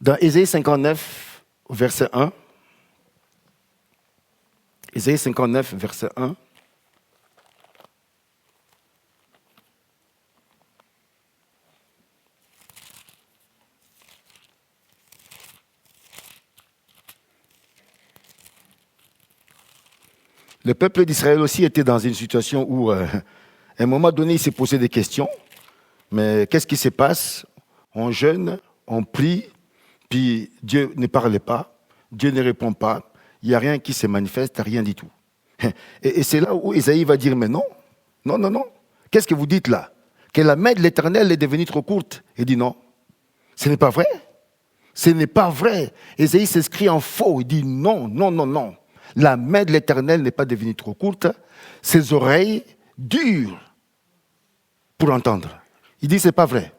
Dans Ésaïe 59, verset 1, Ésaïe 59, verset 1, le peuple d'Israël aussi était dans une situation où, à un moment donné, il s'est posé des questions. Mais qu'est-ce qui se passe? On jeûne, on prie, puis Dieu ne parle pas, Dieu ne répond pas, il n'y a rien qui se manifeste, rien du tout. Et c'est là où Ésaïe va dire, mais non, non, non, non. Qu'est-ce que vous dites là? Que la main de l'Éternel est devenue trop courte. Il dit non, ce n'est pas vrai. Ce n'est pas vrai. Ésaïe s'inscrit en faux, il dit non, non, non, non. La main de l'Éternel n'est pas devenue trop courte, ses oreilles dures pour entendre. Il dit, ce n'est pas vrai.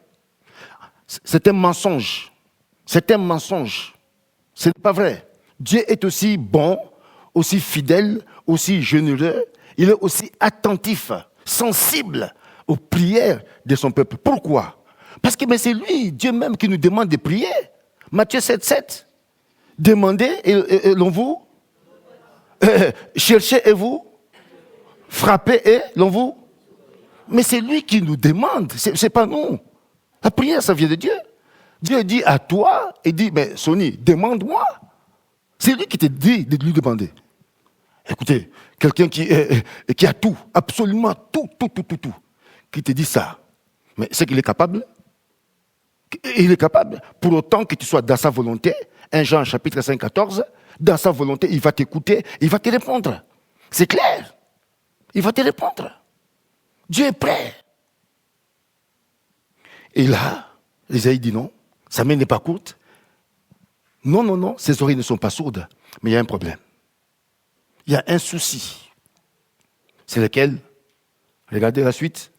C'est un mensonge. C'est un mensonge. Ce n'est pas vrai. Dieu est aussi bon, aussi fidèle, aussi généreux. Il est aussi attentif, sensible aux prières de son peuple. Pourquoi? Parce que c'est lui, Dieu même, qui nous demande de prier. Matthieu 7, 7. Demandez et l'on vous cherchez et vous frappez et l'on vous. Mais c'est lui qui nous demande, c'est pas nous. La prière, ça vient de Dieu. Dieu dit à toi, il dit, mais Sonny, demande-moi. C'est lui qui te dit de lui demander. Écoutez, quelqu'un qui a tout, absolument tout, qui te dit ça, mais c'est qu'il est capable. Il est capable, pour autant que tu sois dans sa volonté. 1 Jean chapitre 5, 14, dans sa volonté, il va t'écouter, il va te répondre. C'est clair. Il va te répondre. Dieu est prêt. Et là, Ésaïe dit non, sa main n'est pas courte. Non, non, non, ses oreilles ne sont pas sourdes. Mais il y a un problème. Il y a un souci. C'est lequel? Regardez la suite.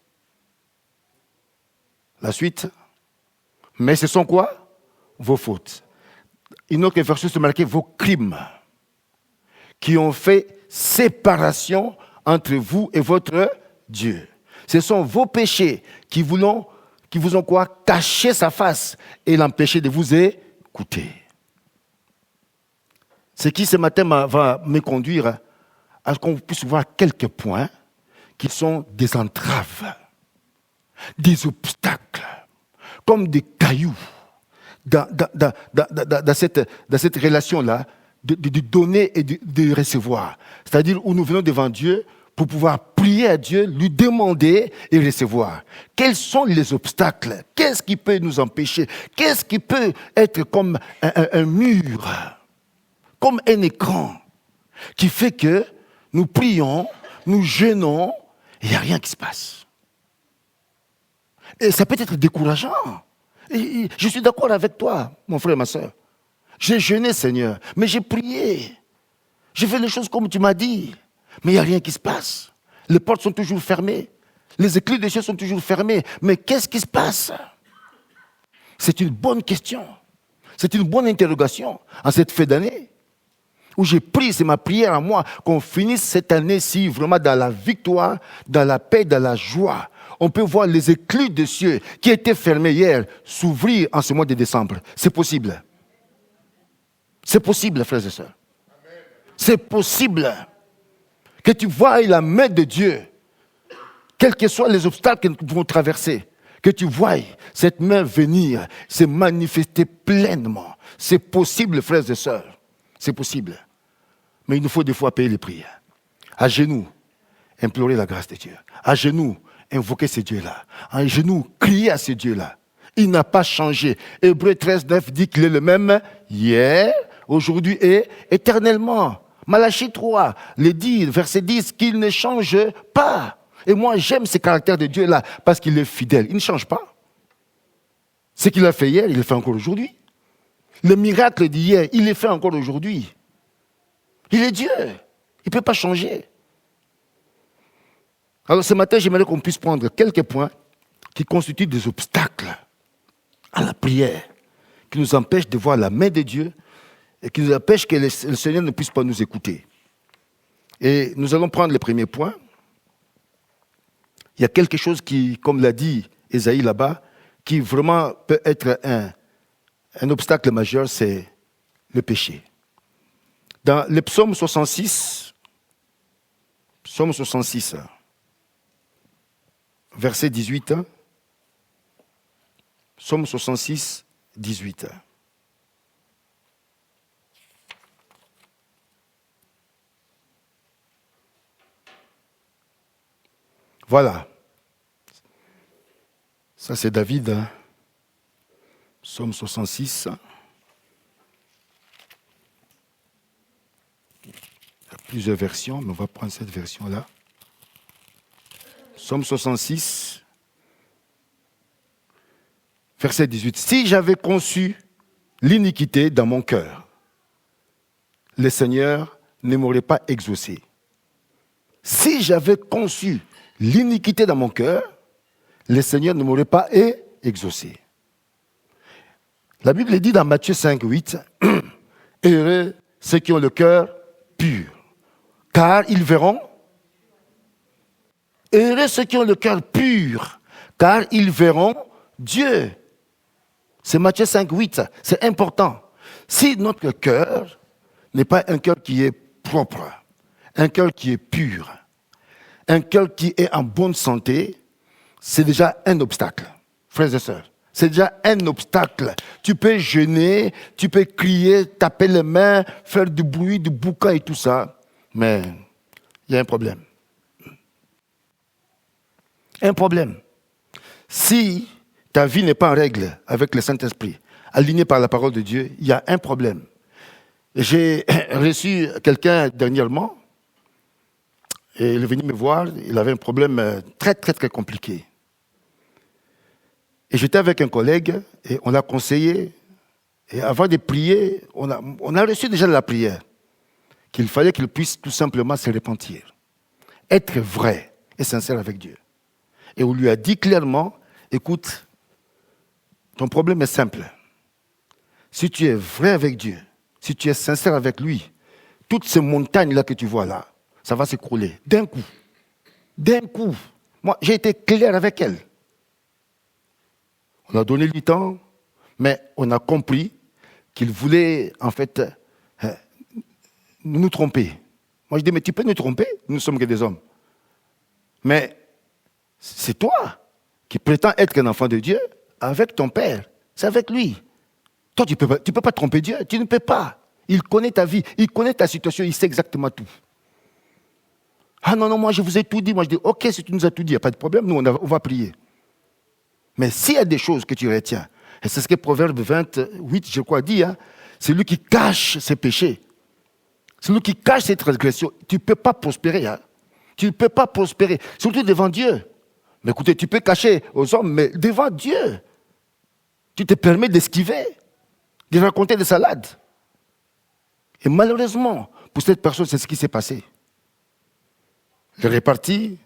La suite. Mais ce sont quoi? Vos fautes. Une autre version se marquait vos crimes qui ont fait séparation entre vous et votre Dieu. Ce sont vos péchés qui vous ont quoi? Caché sa face et l'empêché de vous écouter. Ce qui ce matin va me conduire à ce qu'on puisse voir quelques points qui sont des entraves, des obstacles, comme des cailloux dans cette relation-là de donner et de recevoir. C'est-à-dire où nous venons devant Dieu pour pouvoir prier à Dieu, lui demander et recevoir. Quels sont les obstacles? Qu'est-ce qui peut nous empêcher? Qu'est-ce qui peut être comme un mur, comme un écran, qui fait que nous prions, nous jeûnons, et il n'y a rien qui se passe? Et ça peut être décourageant. Et je suis d'accord avec toi, mon frère et ma soeur. J'ai jeûné, Seigneur, mais j'ai prié. J'ai fait les choses comme tu m'as dit. Mais il n'y a rien qui se passe. Les portes sont toujours fermées. Les écluses des cieux sont toujours fermées. Mais qu'est-ce qui se passe? C'est une bonne question. C'est une bonne interrogation en cette fin d'année. Où j'ai prié, c'est ma prière à moi, qu'on finisse cette année-ci vraiment dans la victoire, dans la paix, dans la joie. On peut voir les écluses des cieux qui étaient fermées hier s'ouvrir en ce mois de décembre. C'est possible. C'est possible, frères et sœurs. C'est possible que tu vois la main de Dieu, quels que soient les obstacles que nous pouvons traverser, que tu vois cette main venir, se manifester pleinement. C'est possible, frères et sœurs. C'est possible. Mais il nous faut des fois payer les prix. À genoux, implorer la grâce de Dieu. À genoux, invoquer ce Dieu-là. À genoux, crier à ce Dieu-là. Il n'a pas changé. Hébreux 13, 9 dit qu'il est le même hier, aujourd'hui et éternellement. Malachie 3, verset 10, qu'il ne change pas. Et moi, j'aime ce caractère de Dieu-là parce qu'il est fidèle. Il ne change pas. Ce qu'il a fait hier, il le fait encore aujourd'hui. Le miracle d'hier, il le fait encore aujourd'hui. Il est Dieu. Il ne peut pas changer. Alors ce matin, j'aimerais qu'on puisse prendre quelques points qui constituent des obstacles à la prière, qui nous empêchent de voir la main de Dieu et qui nous empêchent que le Seigneur ne puisse pas nous écouter. Et nous allons prendre le premier point. Il y a quelque chose qui, comme l'a dit Ésaïe là-bas, qui vraiment peut être un obstacle majeur, c'est le péché. Dans le psaume 66, verset 18, psaume 66, 18. Voilà. Ça, c'est David. Psaume 66. Il y a plusieurs versions, mais on va prendre cette version-là. Psaume 66, verset 18. Si j'avais conçu l'iniquité dans mon cœur, le Seigneur ne m'aurait pas exaucé. Si j'avais conçu l'iniquité dans mon cœur, le Seigneur ne m'aurait pas exaucé. La Bible dit dans Matthieu 5, 8, « Heureux ceux qui ont le cœur pur, car ils verront. Heureux ceux qui ont le cœur pur, car ils verront Dieu. » C'est Matthieu 5, 8, c'est important. Si notre cœur n'est pas un cœur qui est propre, un cœur qui est pur, un cœur qui est en bonne santé, c'est déjà un obstacle, frères et sœurs. C'est déjà un obstacle. Tu peux jeûner, tu peux crier, taper les mains, faire du bruit, du boucan et tout ça, mais il y a un problème. Un problème. Si ta vie n'est pas en règle avec le Saint-Esprit, alignée par la parole de Dieu, il y a un problème. J'ai reçu quelqu'un dernièrement, et il est venu me voir, il avait un problème très, très, très compliqué. Et j'étais avec un collègue, et on l'a conseillé, et avant de prier, on a reçu déjà la prière, qu'il fallait qu'il puisse tout simplement se repentir, être vrai et sincère avec Dieu. Et on lui a dit clairement, écoute, ton problème est simple. Si tu es vrai avec Dieu, si tu es sincère avec lui, toutes ces montagnes-là que tu vois là, ça va s'écrouler d'un coup. D'un coup. Moi, j'ai été clair avec elle. On a donné du temps, mais on a compris qu'il voulait, en fait, nous tromper. Moi, je dis, mais tu peux nous tromper, nous ne sommes que des hommes. Mais c'est toi qui prétends être un enfant de Dieu avec ton Père. C'est avec lui. Toi, tu peux pas tromper Dieu. Tu ne peux pas. Il connaît ta vie, il connaît ta situation, il sait exactement tout. Ah non, moi, je vous ai tout dit. Moi, je dis, ok, si tu nous as tout dit, il n'y a pas de problème, nous, on va prier. Mais s'il y a des choses que tu retiens, et c'est ce que Proverbe 28, je crois, dit, c'est lui qui cache ses péchés. C'est lui qui cache ses transgressions. Tu ne peux pas prospérer. Tu ne peux pas prospérer, surtout devant Dieu. Mais écoutez, tu peux cacher aux hommes, mais devant Dieu, tu te permets d'esquiver, de raconter des salades. Et malheureusement, pour cette personne, c'est ce qui s'est passé. Il est reparti,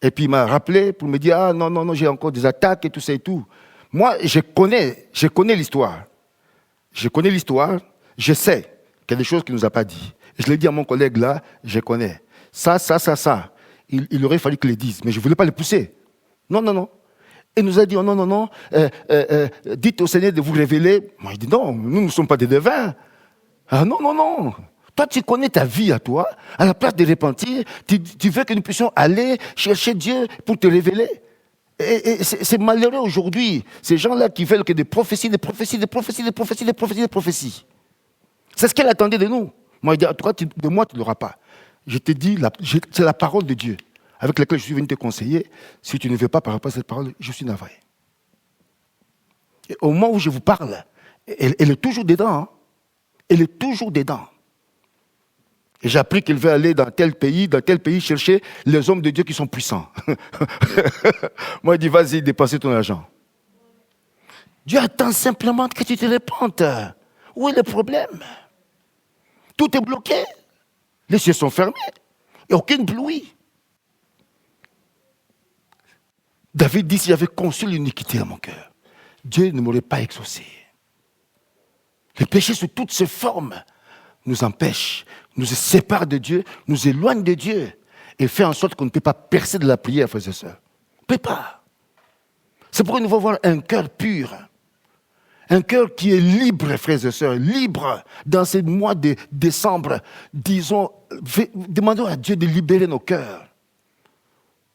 et puis il m'a rappelé pour me dire, ah non, j'ai encore des attaques et tout ça et tout. Moi, je connais l'histoire. Je connais l'histoire, je sais qu'il y a des choses qu'il ne nous a pas dit. Je l'ai dit à mon collègue là, je connais. Ça. Il aurait fallu qu'il le dise, mais je ne voulais pas le pousser. Non. Il nous a dit, non, dites au Seigneur de vous révéler. Moi, je dis, non, nous ne sommes pas des devins. Ah non. Toi, tu connais ta vie à toi. À la place de repentir, tu veux que nous puissions aller chercher Dieu pour te révéler. Et c'est malheureux aujourd'hui, ces gens-là qui veulent que des prophéties. C'est ce qu'elle attendait de nous. Moi, je dis, toi, de moi, tu ne l'auras pas. Je te dis, c'est la parole de Dieu avec laquelle je suis venu te conseiller. Si tu ne veux pas par rapport à cette parole, je suis navré. Et au moment où je vous parle, elle est toujours dedans. Elle est toujours dedans. Et j'ai appris qu'il veut aller dans tel pays chercher les hommes de Dieu qui sont puissants. Moi, je dis, vas-y, dépense ton argent. Dieu attend simplement que tu te répandes. Où est le problème? Tout est bloqué. Les cieux sont fermés. Il n'y a aucune pluie. David dit, si j'avais conçu l'iniquité dans mon cœur, Dieu ne m'aurait pas exaucé. Le péché sous toutes ses formes nous empêche, nous sépare de Dieu, nous éloigne de Dieu et fait en sorte qu'on ne peut pas percer de la prière, frères et sœurs. On ne peut pas. C'est pourquoi nous devons avoir un cœur pur, Un cœur qui est libre, frères et sœurs, libre dans ces mois de décembre. Disons, demandons à Dieu de libérer nos cœurs.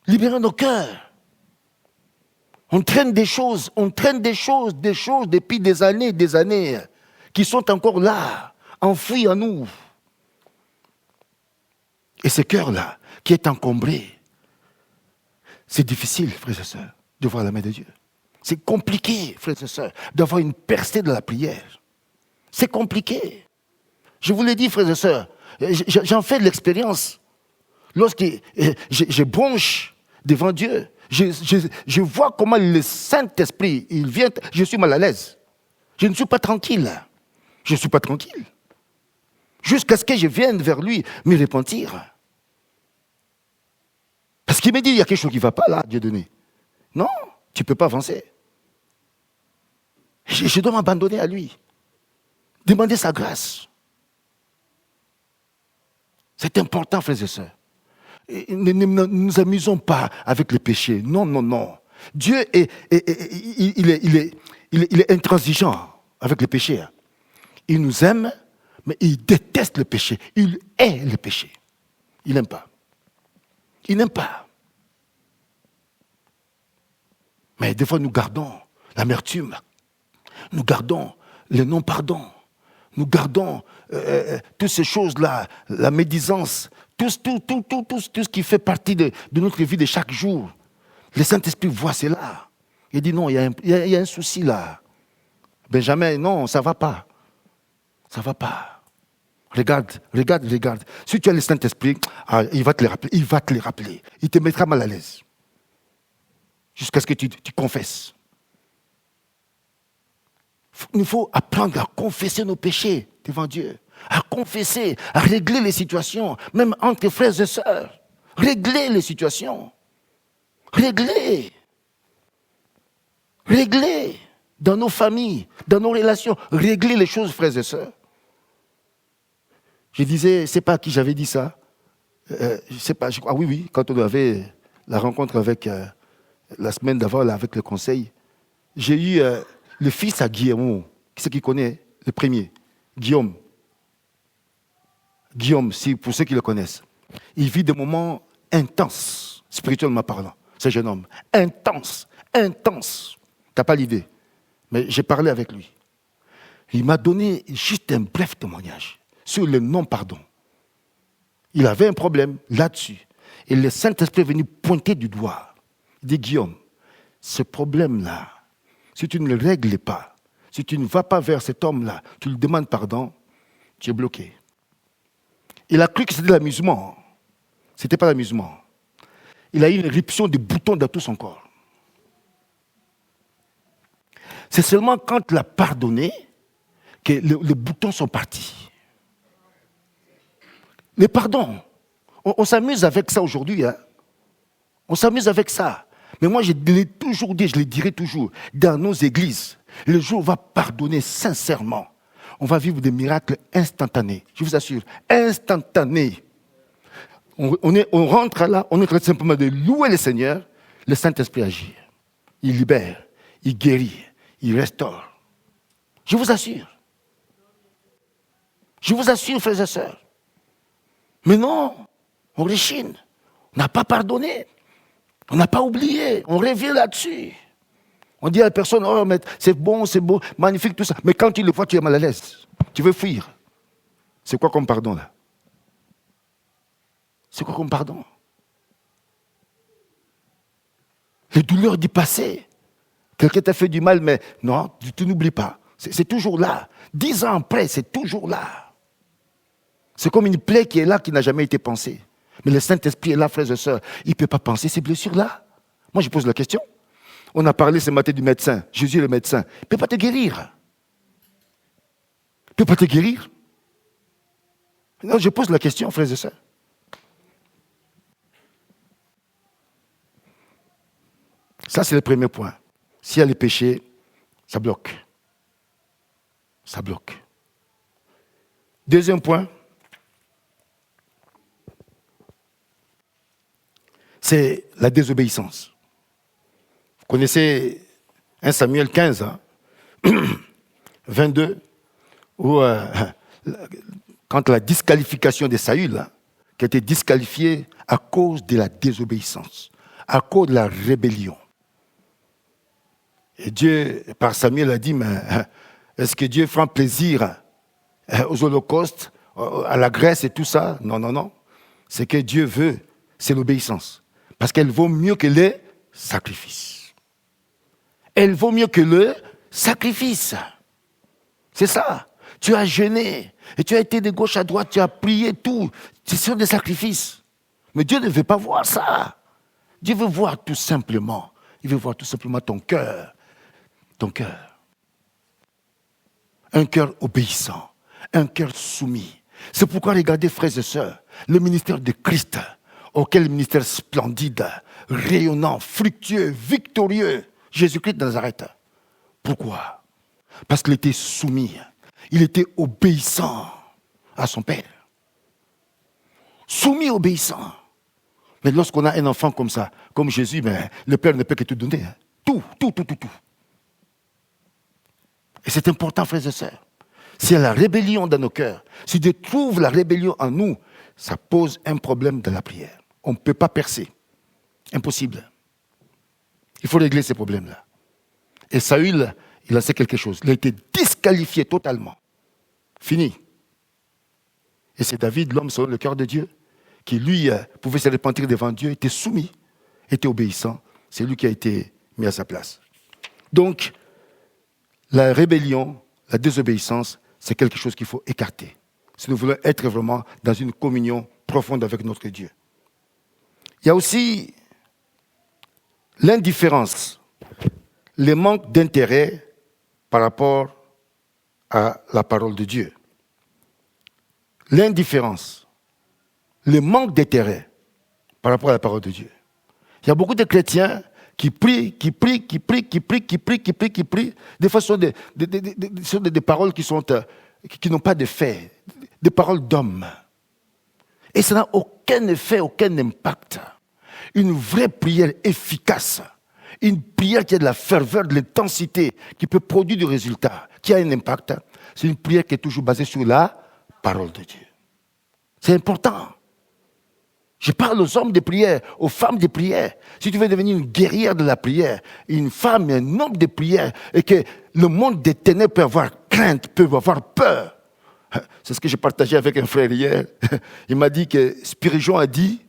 Libérer nos cœurs. On traîne des choses depuis des années, qui sont encore là, enfouies en nous. Et ce cœur-là, qui est encombré, c'est difficile, frères et sœurs, de voir la main de Dieu. C'est compliqué, frères et sœurs, d'avoir une percée de la prière. C'est compliqué. Je vous l'ai dit, frères et sœurs, j'en fais de l'expérience. Lorsque je bronche devant Dieu, je vois comment le Saint-Esprit, il vient, je suis mal à l'aise. Je ne suis pas tranquille. Je ne suis pas tranquille. Jusqu'à ce que je vienne vers lui me repentir. Parce qu'il me dit, il y a quelque chose qui ne va pas là, Dieu donné. Non, tu ne peux pas avancer. Je dois m'abandonner à lui. Demander sa grâce. C'est important, frères et sœurs. Ne nous amusons pas avec le péché. Non, non, non. Dieu il est intransigeant avec le péché. Il nous aime, mais il déteste le péché. Il hait le péché. Il n'aime pas. Il n'aime pas. Mais des fois, nous gardons l'amertume. Nous gardons le non-pardon. Nous gardons toutes ces choses-là, la médisance, tout ce qui fait partie de notre vie de chaque jour. Le Saint-Esprit voit cela. Il dit non, il y a un souci là. Benjamin, non, ça ne va pas. Ça ne va pas. Regarde. Si tu as le Saint-Esprit, il va te le rappeler. Il te mettra mal à l'aise. Jusqu'à ce que tu confesses. Il faut apprendre à confesser nos péchés devant Dieu, à confesser, à régler les situations, même entre frères et sœurs. Régler les situations. Régler dans nos familles, dans nos relations. Régler les choses, frères et sœurs. Je disais, c'est pas à qui j'avais dit ça. Je sais pas, oui, quand on avait la rencontre avec, la semaine d'avant, là, avec le conseil, j'ai eu le fils à Guillaume, qui c'est qui connaît le premier, Guillaume, pour ceux qui le connaissent. Il vit des moments intenses, spirituellement parlant, ce jeune homme. Intense. T'as pas l'idée. Mais j'ai parlé avec lui. Il m'a donné juste un bref témoignage sur le non-pardon. Il avait un problème là-dessus. Et le Saint-Esprit est venu pointer du doigt. Il dit, Guillaume, ce problème-là, si tu ne le règles pas, si tu ne vas pas vers cet homme-là, tu lui demandes pardon, tu es bloqué. Il a cru que c'était l'amusement. Ce n'était pas l'amusement. Il a eu une éruption de boutons dans tout son corps. C'est seulement quand il a pardonné que les boutons sont partis. Les pardons. On s'amuse avec ça aujourd'hui. Hein? On s'amuse avec ça. Mais moi, je l'ai toujours dit, je le dirai toujours, dans nos églises, le jour où on va pardonner sincèrement, on va vivre des miracles instantanés. Je vous assure, instantanés. On rentre là, on est en train simplement de louer le Seigneur, le Saint-Esprit agit. Il libère, il guérit, il restaure. Je vous assure. Je vous assure, frères et sœurs. Mais non, on réchine. On n'a pas pardonné. On n'a pas oublié. On revient là-dessus. On dit à la personne, oh, mais c'est bon, magnifique, tout ça. Mais quand tu le vois, tu es mal à l'aise. Tu veux fuir. C'est quoi comme pardon, là? C'est quoi comme pardon? Les douleurs du passé. Quelqu'un t'a fait du mal, mais non, tu n'oublies pas. C'est toujours là. 10 ans après, c'est toujours là. C'est comme une plaie qui est là, qui n'a jamais été pensée. Mais le Saint-Esprit est là, frères et sœurs. Il ne peut pas penser ces blessures-là. Moi, je pose la question. On a parlé ce matin du médecin. Jésus est le médecin. Il ne peut pas te guérir. Il ne peut pas te guérir. Non, je pose la question, frères et sœurs. Ça, c'est le premier point. S'il y a les péchés, ça bloque. Ça bloque. Deuxième point, c'est la désobéissance. Vous connaissez 1 Samuel 15. Hein? 22, où, quand la disqualification de Saül, qui a été disqualifié à cause de la désobéissance, à cause de la rébellion. Et Dieu, par Samuel, a dit, mais est-ce que Dieu prend plaisir aux holocaustes, à la graisse et tout ça? Non, non, non. Ce que Dieu veut, c'est l'obéissance. Parce qu'elle vaut mieux que les sacrifices. Elle vaut mieux que le sacrifice. C'est ça. Tu as jeûné et tu as été de gauche à droite, tu as prié tout. C'est sur des sacrifices. Mais Dieu ne veut pas voir ça. Dieu veut voir tout simplement. Il veut voir tout simplement ton cœur. Ton cœur. Un cœur obéissant. Un cœur soumis. C'est pourquoi, regardez, frères et sœurs, le ministère de Christ, auquel ministère splendide, rayonnant, fructueux, victorieux, Jésus-Christ de Nazareth. Pourquoi? Parce qu'il était soumis. Il était obéissant à son Père. Soumis, obéissant. Mais lorsqu'on a un enfant comme ça, comme Jésus, ben, le Père ne peut que tout donner. Tout. Et c'est important, frères et sœurs. S'il y a la rébellion dans nos cœurs, si Dieu trouve la rébellion en nous, ça pose un problème dans la prière. On ne peut pas percer. Impossible. Il faut régler ces problèmes-là. Et Saül, il a fait quelque chose. Il a été disqualifié totalement. Fini. Et c'est David, l'homme selon le cœur de Dieu, qui lui pouvait se repentir devant Dieu, était soumis, était obéissant. C'est lui qui a été mis à sa place. Donc, la rébellion, la désobéissance, c'est quelque chose qu'il faut écarter. Si nous voulons être vraiment dans une communion profonde avec notre Dieu. Il y a aussi l'indifférence, le manque d'intérêt par rapport à la parole de Dieu. L'indifférence, le manque d'intérêt par rapport à la parole de Dieu. Il y a beaucoup de chrétiens qui prient. Des fois, ce sont des paroles qui n'ont pas d'effet, des paroles d'hommes. Et ça n'a aucun effet, aucun impact. Une vraie prière efficace, une prière qui a de la ferveur, de l'intensité, qui peut produire du résultat, qui a un impact, c'est une prière qui est toujours basée sur la parole de Dieu. C'est important. Je parle aux hommes de prière, aux femmes de prière. Si tu veux devenir une guerrière de la prière, une femme et un homme de prière, et que le monde des ténèbres peut avoir crainte, peut avoir peur. C'est ce que j'ai partagé avec un frère hier. Il m'a dit que Spiridion a dit,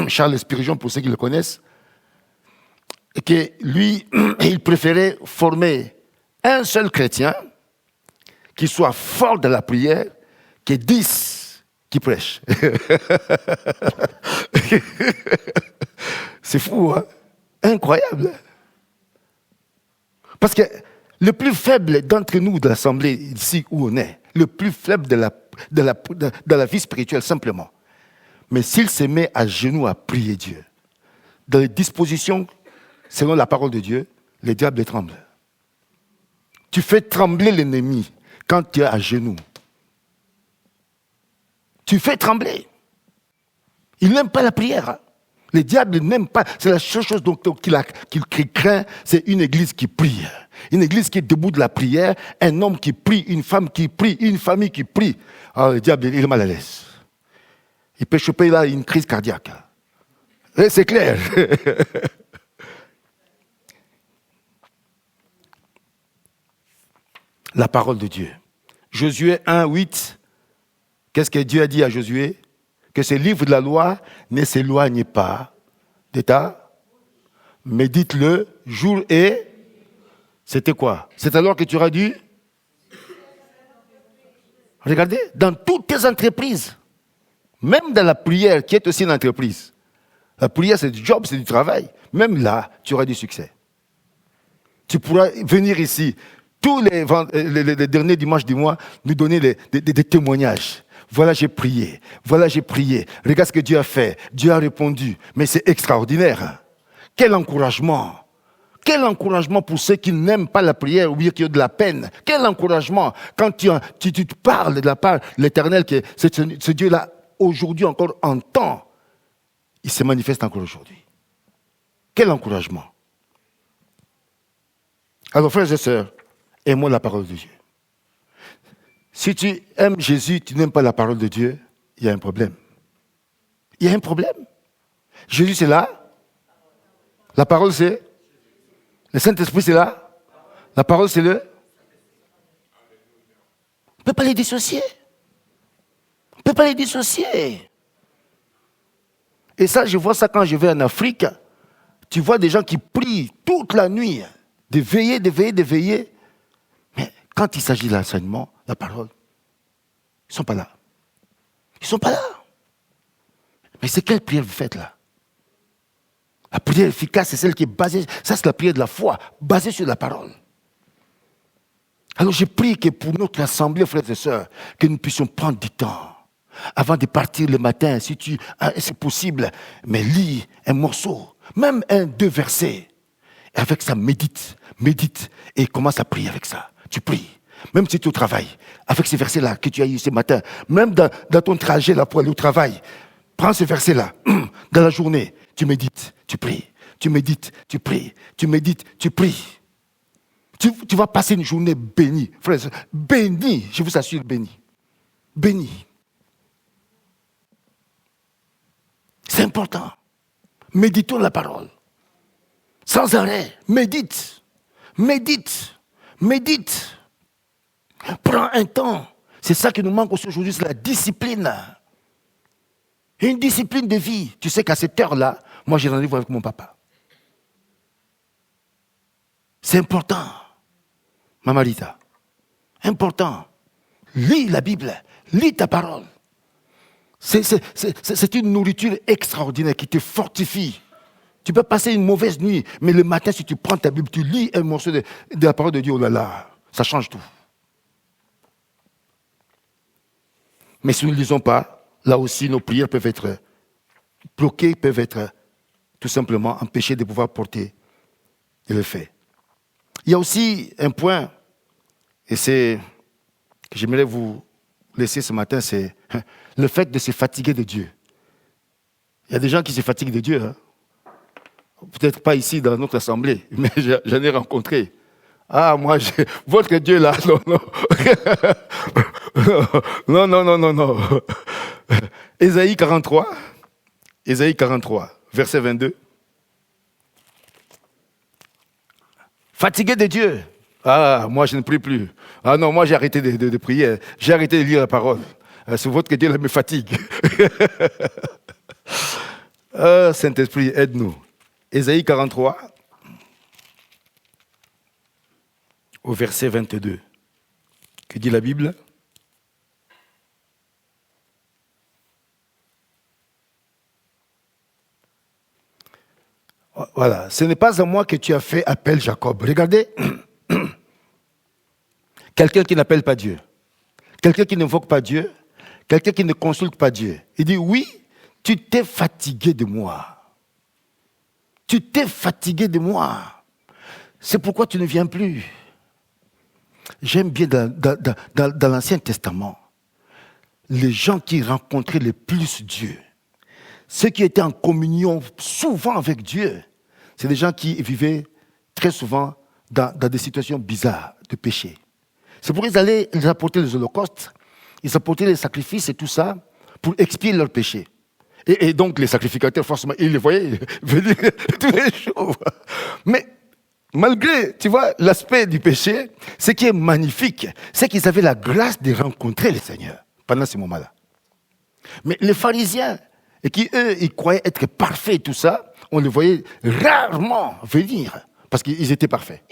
Charles Spiridion pour ceux qui le connaissent, que lui, il préférait former un seul chrétien qui soit fort dans la prière que 10 qui prêchent. C'est fou, hein? Incroyable. Parce que le plus faible d'entre nous de l'assemblée, ici où on est, le plus faible de la vie spirituelle, simplement. Mais s'il se met à genoux à prier Dieu, dans les dispositions, selon la parole de Dieu, le diable tremble. Tu fais trembler l'ennemi quand tu es à genoux. Tu fais trembler. Il n'aime pas la prière. Le diable n'aime pas. C'est la seule chose qu'il craint, c'est une église qui prie. Une église qui est debout de la prière, un homme qui prie, une femme qui prie, une famille qui prie. Alors le diable, il est mal à l'aise. Il peut choper là une crise cardiaque. Et c'est clair. La parole de Dieu. Josué 1, 8. Qu'est-ce que Dieu a dit à Josué? Que ce livre de la loi ne s'éloigne pas de ta. Médite-le jour et. C'était quoi? C'est alors que tu auras dû. Regardez, dans toutes tes entreprises, même dans la prière qui est aussi une entreprise. La prière, c'est du job, c'est du travail. Même là, tu auras du succès. Tu pourras venir ici tous les derniers dimanches du mois, nous donner des témoignages. Voilà, j'ai prié. Voilà, j'ai prié. Regarde ce que Dieu a fait. Dieu a répondu. Mais c'est extraordinaire. Quel encouragement. Quel encouragement pour ceux qui n'aiment pas la prière ou bien qui ont de la peine. Quel encouragement quand tu te parles de la part de l'Éternel, que ce Dieu-là, aujourd'hui encore entend. Il se manifeste encore aujourd'hui. Quel encouragement. Alors, frères et sœurs, aimons la parole de Dieu. Si tu aimes Jésus, tu n'aimes pas la parole de Dieu, il y a un problème. Il y a un problème. Jésus, c'est là. La parole, c'est. Le Saint-Esprit, c'est là. La parole, c'est le. On ne peut pas les dissocier. On ne peut pas les dissocier. Et ça, je vois ça quand je vais en Afrique. Tu vois des gens qui prient toute la nuit, de veiller, de veiller, de veiller. Mais quand il s'agit de l'enseignement, la parole, ils ne sont pas là. Ils ne sont pas là. Mais c'est quelle prière vous faites là? La prière efficace, c'est celle qui est basée, ça c'est la prière de la foi, basée sur la parole. Alors je prie que pour notre assemblée, frères et sœurs, que nous puissions prendre du temps, avant de partir le matin, si c'est possible, mais lis un morceau, même deux versets. Et avec ça, médite, et commence à prier avec ça. Tu pries. Même si tu es au travail, avec ces versets-là que tu as eu ce matin, même dans ton trajet là pour aller au travail, prends ces versets-là. Dans la journée, tu médites, tu pries. Tu médites, tu pries. Tu médites, tu pries. Tu vas passer une journée bénie. Frère, bénie, je vous assure, bénie. Bénie. C'est important. Méditons la parole. Sans arrêt. Médite. Prends un temps. C'est ça qui nous manque aussi aujourd'hui, c'est la discipline. Une discipline de vie. Tu sais qu'à cette heure-là, moi j'ai rendez-vous avec mon papa. C'est important. Maman Rita. Important. Lis la Bible. Lis ta parole. C'est une nourriture extraordinaire qui te fortifie. Tu peux passer une mauvaise nuit, mais le matin, si tu prends ta Bible, tu lis un morceau de la parole de Dieu, oh là là, ça change tout. Mais si nous ne lisons pas, là aussi, nos prières peuvent être bloquées, peuvent être tout simplement empêchées de pouvoir porter le fait. Il y a aussi un point, et c'est que j'aimerais vous laisser ce matin, c'est le fait de se fatiguer de Dieu. Il y a des gens qui se fatiguent de Dieu. Hein? Peut-être pas ici dans notre assemblée, mais j'en ai rencontré. Ah, moi, votre Dieu là, non. Ésaïe 43, verset 22. Fatigué de Dieu. Ah, moi, je ne prie plus. Ah non, moi, j'ai arrêté de prier. J'ai arrêté de lire la parole. C'est votre Dieu là me fatigue. Ah, Saint-Esprit, aide-nous. Ésaïe 43, au verset 22. Que dit la Bible? Voilà, ce n'est pas à moi que tu as fait appel, Jacob. Regardez, quelqu'un qui n'appelle pas Dieu, quelqu'un qui n'invoque pas Dieu, quelqu'un qui ne consulte pas Dieu. Il dit, oui, tu t'es fatigué de moi. Tu t'es fatigué de moi. C'est pourquoi tu ne viens plus. J'aime bien dans l'Ancien Testament, les gens qui rencontraient le plus Dieu, ceux qui étaient en communion souvent avec Dieu, c'est des gens qui vivaient très souvent dans des situations bizarres de péché. C'est pourquoi ils apportaient les holocaustes, ils apportaient les sacrifices et tout ça pour expier leurs péchés. Et donc les sacrificateurs, forcément, ils les voyaient venir tous les jours. Mais malgré, tu vois, l'aspect du péché, ce qui est magnifique, c'est qu'ils avaient la grâce de rencontrer le Seigneur pendant ces moments-là. Mais les pharisiens, et qui, eux, ils croyaient être parfaits et tout ça, on les voyait rarement venir, parce qu'ils étaient parfaits.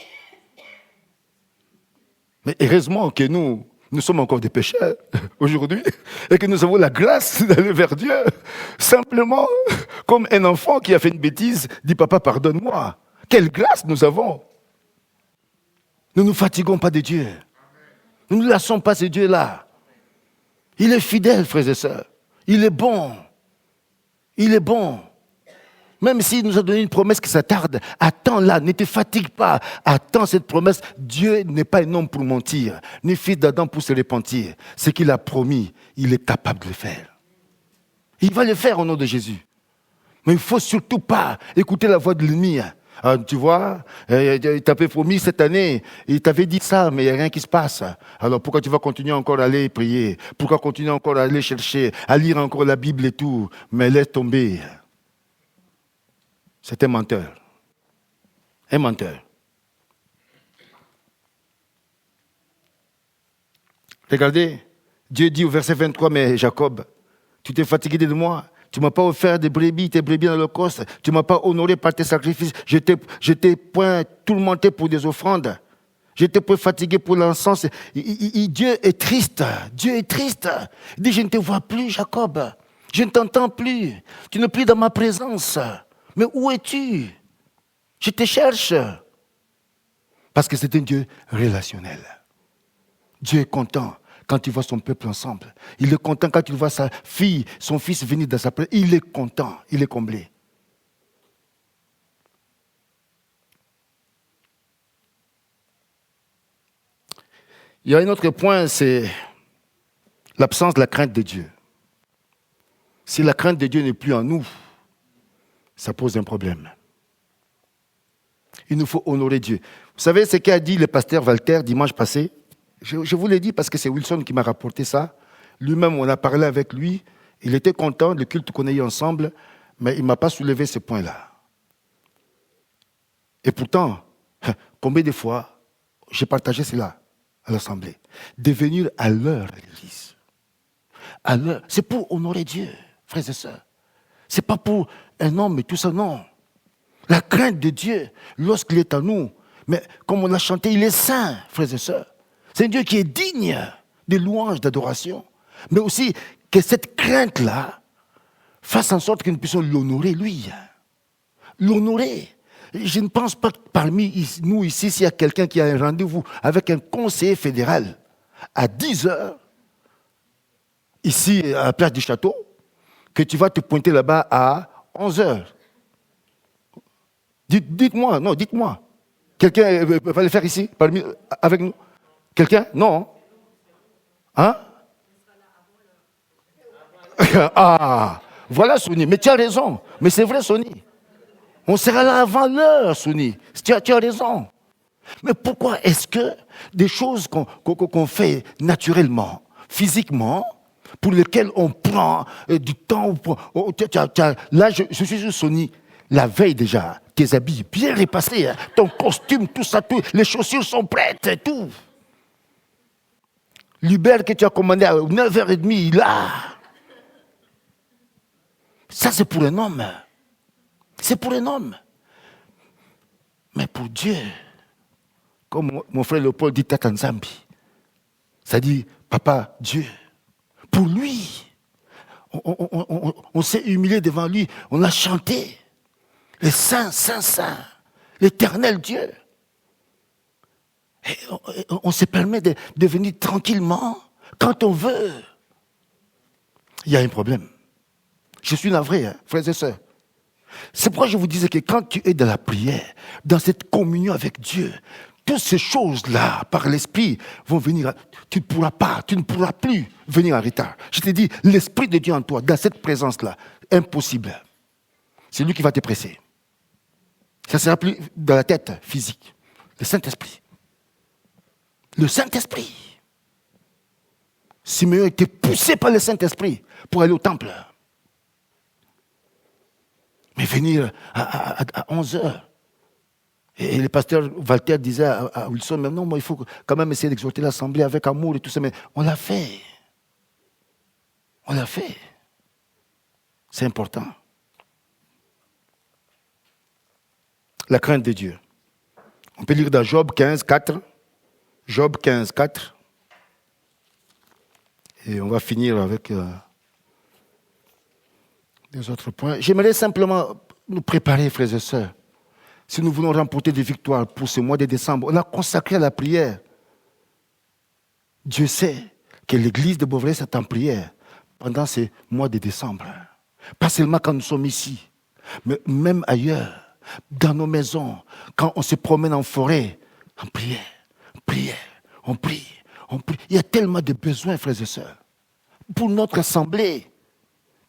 Mais heureusement que nous sommes encore des pécheurs aujourd'hui, et que nous avons la grâce d'aller vers Dieu, simplement comme un enfant qui a fait une bêtise, dit « Papa, pardonne-moi ». Quelle grâce nous avons. Nous ne nous fatiguons pas de Dieu. Nous ne lassons pas ce Dieu-là. Il est fidèle, frères et sœurs. Il est bon. Il est bon. Même s'il nous a donné une promesse qui s'attarde, attends-la, ne te fatigue pas. Attends cette promesse. Dieu n'est pas un homme pour mentir, ni fils d'Adam pour se repentir. Ce qu'il a promis, il est capable de le faire. Il va le faire au nom de Jésus. Mais il ne faut surtout pas écouter la voix de l'ennemi. Ah, tu vois, il t'avait promis cette année, il t'avait dit ça, mais il n'y a rien qui se passe. Alors pourquoi tu vas continuer encore à aller prier? Pourquoi continuer encore à aller chercher, à lire encore la Bible et tout? Mais laisse tomber. C'est un menteur. Un menteur. Regardez, Dieu dit au verset 23, mais Jacob, tu t'es fatigué de moi. Tu ne m'as pas offert des brebis, tes brebis dans l'Holocauste. Tu ne m'as pas honoré par tes sacrifices. Je t'ai point tourmenté pour des offrandes. Je t'ai point fatigué pour l'encens. Dieu est triste. Dieu est triste. Il dit, je ne te vois plus, Jacob. Je ne t'entends plus. Tu n'es plus dans ma présence. Mais où es-tu? Je te cherche. Parce que c'est un Dieu relationnel. Dieu est content quand il voit son peuple ensemble. Il est content quand il voit sa fille, son fils venir dans sa présence. Il est content, il est comblé. Il y a un autre point, c'est l'absence de la crainte de Dieu. Si la crainte de Dieu n'est plus en nous, ça pose un problème. Il nous faut honorer Dieu. Vous savez ce qu'a dit le pasteur Walter dimanche passé? Je vous l'ai dit parce que c'est Wilson qui m'a rapporté ça. Lui-même, on a parlé avec lui. Il était content du culte qu'on a eu ensemble, mais il ne m'a pas soulevé ce point-là. Et pourtant, combien de fois j'ai partagé cela à l'Assemblée? De venir à l'heure à l'église. À l'heure. C'est pour honorer Dieu, frères et sœurs. Ce n'est pas pour un homme et tout ça, non. La crainte de Dieu, lorsqu'il est en nous, mais comme on a chanté, il est saint, frères et sœurs. C'est un Dieu qui est digne de louanges, d'adoration. Mais aussi que cette crainte-là fasse en sorte que nous puissions l'honorer, lui. L'honorer. Je ne pense pas que parmi nous ici, s'il y a quelqu'un qui a un rendez-vous avec un conseiller fédéral à 10 heures, ici à la place du château, que tu vas te pointer là-bas à 11 heures. Dites-moi, non, dites-moi. Quelqu'un va le faire ici, avec nous? Quelqu'un? Non. Hein? Ah, voilà, Souni. Mais tu as raison. Mais c'est vrai, Souni. On sera là avant l'heure, Souni. Tu as raison. Mais pourquoi est-ce que des choses qu'on fait naturellement, physiquement, pour lesquelles on prend du temps... Là, je suis sur Souni. La veille déjà, tes habits bien repassés, hein, ton costume, tout ça, tout, les chaussures sont prêtes et tout. L'Uber que tu as commandé à 9h30, il a. Ça, c'est pour un homme. C'est pour un homme. Mais pour Dieu, comme mon frère Léopold dit Tata Nzambi, ça dit, papa, Dieu, pour lui, on s'est humilié devant lui, on a chanté. Le Saint, Saint, Saint, l'éternel Dieu. Et on se permet de venir tranquillement quand on veut. Il y a un problème. Je suis navré, hein, frères et sœurs. C'est pourquoi je vous disais que quand tu es dans la prière, dans cette communion avec Dieu, toutes ces choses-là, par l'Esprit, vont venir. Tu ne pourras plus venir en retard. Je te dis, l'Esprit de Dieu en toi, dans cette présence-là, impossible. C'est lui qui va te presser. Ça ne sera plus dans la tête physique. Le Saint-Esprit. Le Saint-Esprit. Simeon était poussé par le Saint-Esprit pour aller au temple. Mais venir à 11 heures. Et le pasteur Walter disait à Wilson, mais non, moi, il faut quand même essayer d'exhorter l'Assemblée avec amour et tout ça. Mais on l'a fait. On l'a fait. C'est important. La crainte de Dieu. On peut lire dans Job 15, 4. Job 15, 4. Et on va finir avec des autres points. J'aimerais simplement nous préparer, frères et sœurs. Si nous voulons remporter des victoires pour ce mois de décembre, on a consacré à la prière. Dieu sait que l'église de Beauvais est en prière pendant ce mois de décembre. Pas seulement quand nous sommes ici, mais même ailleurs. Dans nos maisons, quand on se promène en forêt, en prière, on prie. Il y a tellement de besoins, frères et sœurs, pour notre assemblée.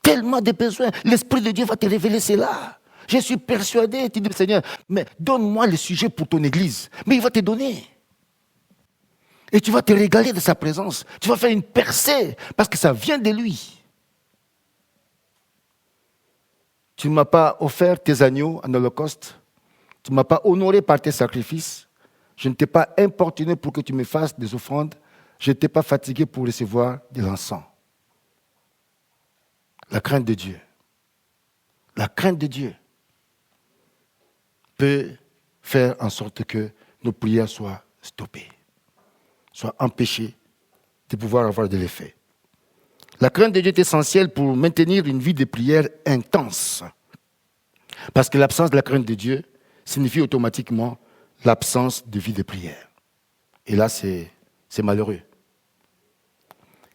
Tellement de besoins. L'Esprit de Dieu va te révéler cela. Je suis persuadé, tu dis, Seigneur, mais donne-moi le sujet pour ton église. Mais il va te donner. Et tu vas te régaler de sa présence. Tu vas faire une percée parce que ça vient de lui. Tu ne m'as pas offert tes agneaux en holocauste. Tu ne m'as pas honoré par tes sacrifices. Je ne t'ai pas importuné pour que tu me fasses des offrandes. Je ne t'ai pas fatigué pour recevoir de l'encens. La crainte de Dieu. La crainte de Dieu peut faire en sorte que nos prières soient stoppées, soient empêchées de pouvoir avoir de l'effet. La crainte de Dieu est essentielle pour maintenir une vie de prière intense. Parce que l'absence de la crainte de Dieu signifie automatiquement l'absence de vie de prière. Et là, c'est malheureux.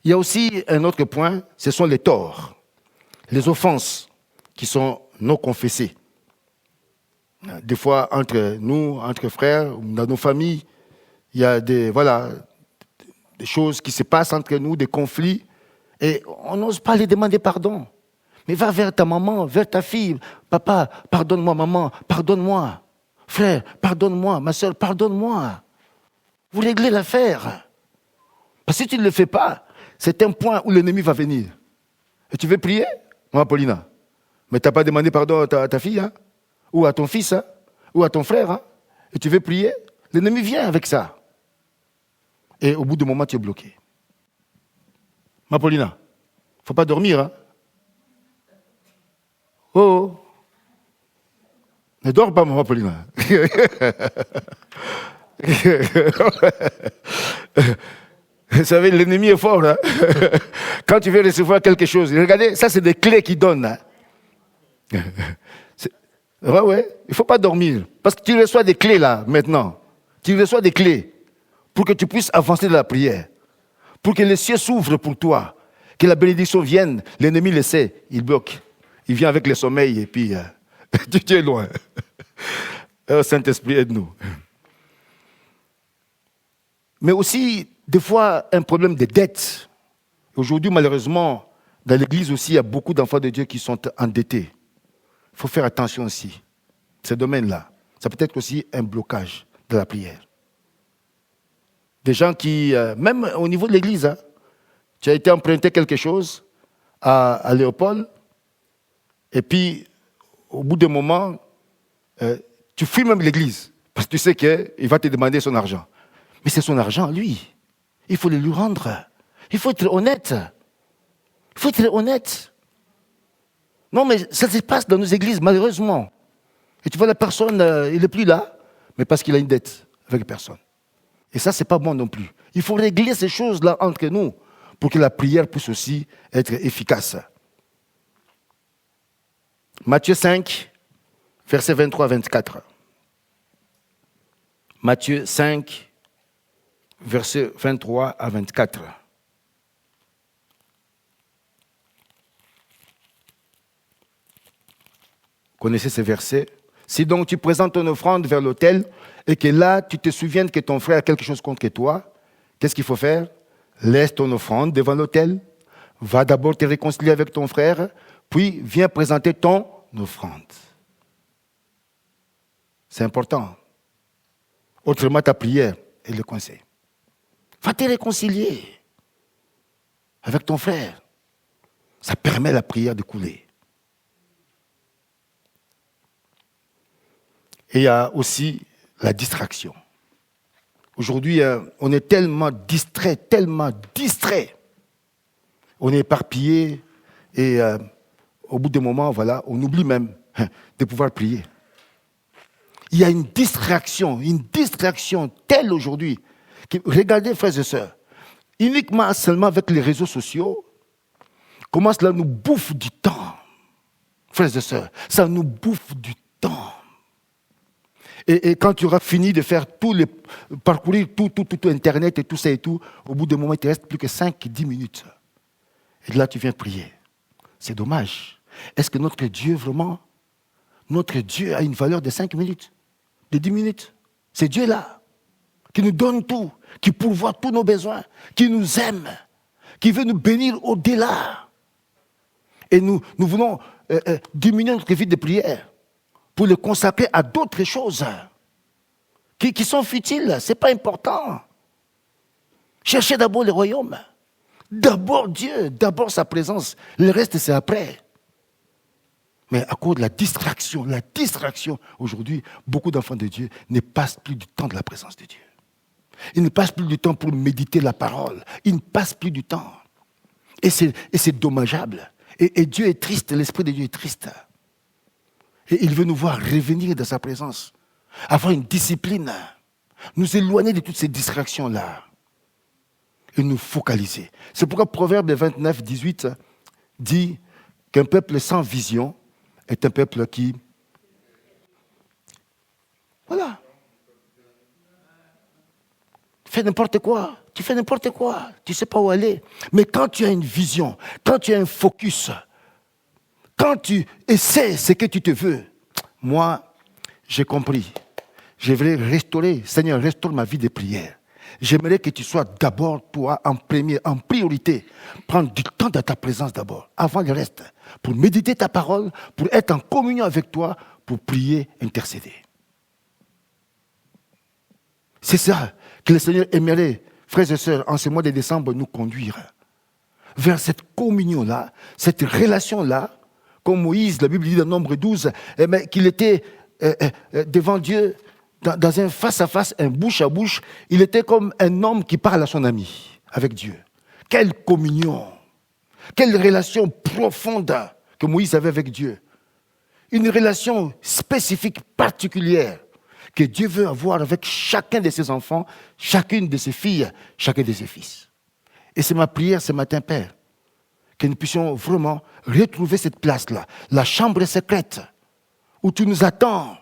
Il y a aussi un autre point, ce sont les torts, les offenses qui sont non confessées. Des fois, entre nous, entre frères, dans nos familles, il y a des choses qui se passent entre nous, des conflits, et on n'ose pas les demander pardon. Mais va vers ta maman, vers ta fille. Papa, pardonne-moi, maman, pardonne-moi. Frère, pardonne-moi, ma soeur, pardonne-moi. Vous réglez l'affaire. Parce que si tu ne le fais pas, c'est un point où l'ennemi va venir. Et tu veux prier, moi, Paulina? Mais tu n'as pas demandé pardon à ta fille, hein? Ou à ton fils, hein? Ou à ton frère, hein? Et tu veux prier, l'ennemi vient avec ça. Et au bout du moment, tu es bloqué. Ma Paulina, il ne faut pas dormir, hein? Oh! Ne dors pas, maman Paulina. Vous savez, l'ennemi est fort. Hein? Quand tu veux recevoir quelque chose, regardez, ça c'est des clés qu'il donne. Hein? Ouais, il ne faut pas dormir. Parce que tu reçois des clés là, maintenant. Tu reçois des clés pour que tu puisses avancer dans la prière. Pour que les cieux s'ouvrent pour toi. Que la bénédiction vienne. L'ennemi le sait, il bloque. Il vient avec le sommeil et puis tu es loin. Oh, Saint-Esprit, aide-nous. Mais aussi, des fois, un problème de dette. Aujourd'hui, malheureusement, dans l'église aussi, il y a beaucoup d'enfants de Dieu qui sont endettés. Il faut faire attention aussi. Ce domaine-là, ça peut être aussi un blocage de la prière. Des gens qui, même au niveau de l'église, hein, tu as été emprunté quelque chose à Léopold, et puis, au bout d'un moment, tu fuis même l'église, parce que tu sais qu'il va te demander son argent. Mais c'est son argent, lui. Il faut le lui rendre. Il faut être honnête. Il faut être honnête. Non, mais ça se passe dans nos églises, malheureusement. Et tu vois, la personne, il n'est plus là, mais parce qu'il a une dette avec personne. Et ça, ce n'est pas bon non plus. Il faut régler ces choses-là entre nous pour que la prière puisse aussi être efficace. Matthieu 5, versets 23 à 24. Matthieu 5, versets 23 à 24. Connaissez ces versets? Si donc tu présentes ton offrande vers l'autel et que là tu te souviennes que ton frère a quelque chose contre toi, qu'est-ce qu'il faut faire? Laisse ton offrande devant l'autel, va d'abord te réconcilier avec ton frère, puis viens présenter ton offrande. C'est important. Autrement, ta prière est le conseil. Va te réconcilier avec ton frère. Ça permet à la prière de couler. Et il y a aussi la distraction. Aujourd'hui, on est tellement distrait. On est éparpillé et au bout d'un moment, voilà, on oublie même de pouvoir prier. Il y a une distraction telle aujourd'hui. Que, regardez, frères et sœurs, uniquement seulement avec les réseaux sociaux, comment cela nous bouffe du temps. Frères et sœurs, ça nous bouffe du temps. Et quand tu auras fini de faire parcourir tout Internet et tout ça et tout, au bout d'un moment, il ne te reste plus que 5-10 minutes. Et là, tu viens prier. C'est dommage. Est-ce que notre Dieu, vraiment, notre Dieu a une valeur de 5 minutes, de 10 minutes? C'est Dieu-là, qui nous donne tout, qui pourvoit tous nos besoins, qui nous aime, qui veut nous bénir au-delà. Et nous voulons diminuer notre vie de prière. pour le consacrer à d'autres choses qui sont futiles. Ce n'est pas important. Cherchez d'abord le royaume. D'abord Dieu, d'abord sa présence. Le reste, c'est après. Mais à cause de la distraction, aujourd'hui, beaucoup d'enfants de Dieu ne passent plus du temps de la présence de Dieu. Ils ne passent plus du temps pour méditer la parole. Ils ne passent plus du temps. Et c'est dommageable. Et Dieu est triste, l'Esprit de Dieu est triste. Et il veut nous voir revenir dans sa présence, avoir une discipline, nous éloigner de toutes ces distractions-là et nous focaliser. C'est pourquoi Proverbe 29, 18 dit qu'un peuple sans vision est un peuple qui... Voilà. Fais n'importe quoi. Tu fais n'importe quoi. Tu ne sais pas où aller. Mais quand tu as une vision, quand tu as un focus, quand tu essaies ce que tu te veux, moi, j'ai compris. Je voulais restaurer, Seigneur, restaure ma vie de prière. J'aimerais que tu sois d'abord, toi, en premier, en priorité. Prendre du temps dans ta présence d'abord, avant le reste, pour méditer ta parole, pour être en communion avec toi, pour prier, intercéder. C'est ça que le Seigneur aimerait, frères et sœurs, en ce mois de décembre, nous conduire vers cette communion-là, cette relation-là, comme Moïse, la Bible dit dans Nombre 12, qu'il était devant Dieu, dans un face-à-face, un bouche-à-bouche. Il était comme un homme qui parle à son ami, avec Dieu. Quelle communion, quelle relation profonde que Moïse avait avec Dieu. Une relation spécifique, particulière, que Dieu veut avoir avec chacun de ses enfants, chacune de ses filles, chacun de ses fils. Et c'est ma prière ce matin, Père, que nous puissions vraiment retrouver cette place-là, la chambre secrète, où tu nous attends.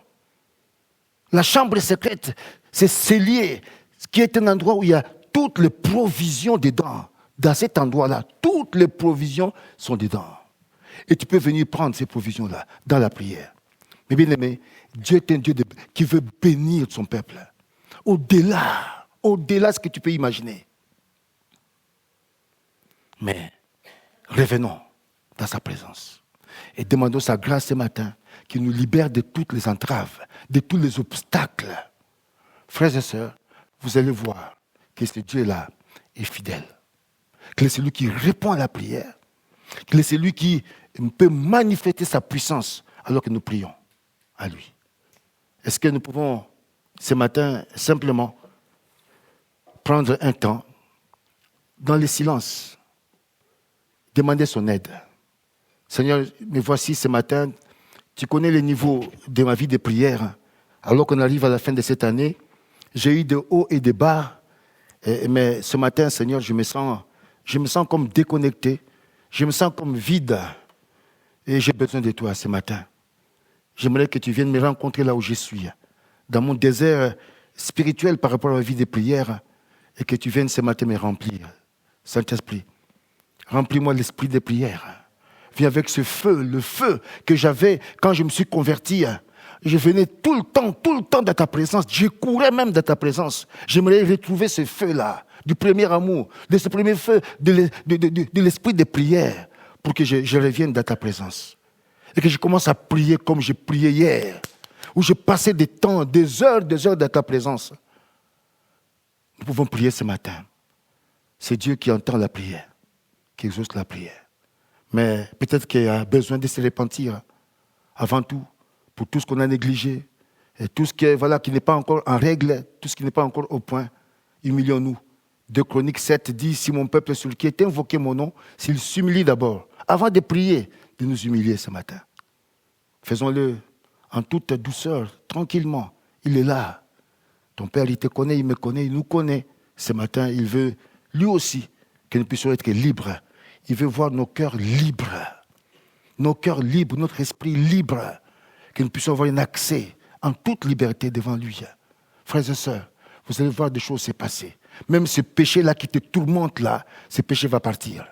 La chambre secrète, c'est cellier, qui est un endroit où il y a toutes les provisions dedans. Dans cet endroit-là, toutes les provisions sont dedans. Et tu peux venir prendre ces provisions-là dans la prière. Mais bien aimé, Dieu est un Dieu qui veut bénir son peuple. Au-delà de ce que tu peux imaginer. Mais revenons dans sa présence et demandons sa grâce ce matin qui nous libère de toutes les entraves, de tous les obstacles. Frères et sœurs, vous allez voir que ce Dieu-là est fidèle, que c'est celui qui répond à la prière, que c'est celui qui peut manifester sa puissance alors que nous prions à lui. Est-ce que nous pouvons ce matin simplement prendre un temps dans le silence, demander son aide. Seigneur, me voici ce matin, tu connais le niveau de ma vie de prière. Alors qu'on arrive à la fin de cette année, j'ai eu des hauts et des bas, mais ce matin, Seigneur, je me sens comme déconnecté, je me sens comme vide, et j'ai besoin de toi ce matin. J'aimerais que tu viennes me rencontrer là où je suis, dans mon désert spirituel par rapport à la vie de prière, et que tu viennes ce matin me remplir. Saint-Esprit, remplis-moi l'esprit de prière. Viens avec ce feu, le feu que j'avais quand je me suis converti. Je venais tout le temps dans ta présence. Je courais même dans ta présence. J'aimerais retrouver ce feu-là, du premier amour, de ce premier feu de l'esprit de prière, pour que je revienne dans ta présence. Et que je commence à prier comme je priais hier, où je passais des heures dans ta présence. Nous pouvons prier ce matin. C'est Dieu qui entend la prière, qui exauce la prière. Mais peut-être qu'il y a besoin de se repentir avant tout, pour tout ce qu'on a négligé, et tout ce qui n'est pas encore en règle, tout ce qui n'est pas encore au point. Humilions-nous. 2 Chroniques 7 dit, si mon peuple sur qui est invoqué mon nom, s'il s'humilie d'abord, avant de prier, de nous humilier ce matin. Faisons-le en toute douceur, tranquillement. Il est là. Ton Père, il te connaît, il me connaît, il nous connaît. Ce matin, il veut, lui aussi, que nous puissions être libres. Il veut voir nos cœurs libres. Nos cœurs libres, notre esprit libre. Que nous puissions avoir un accès en toute liberté devant lui. Frères et sœurs, vous allez voir des choses se passer. Même ce péché-là qui te tourmente là, ce péché va partir.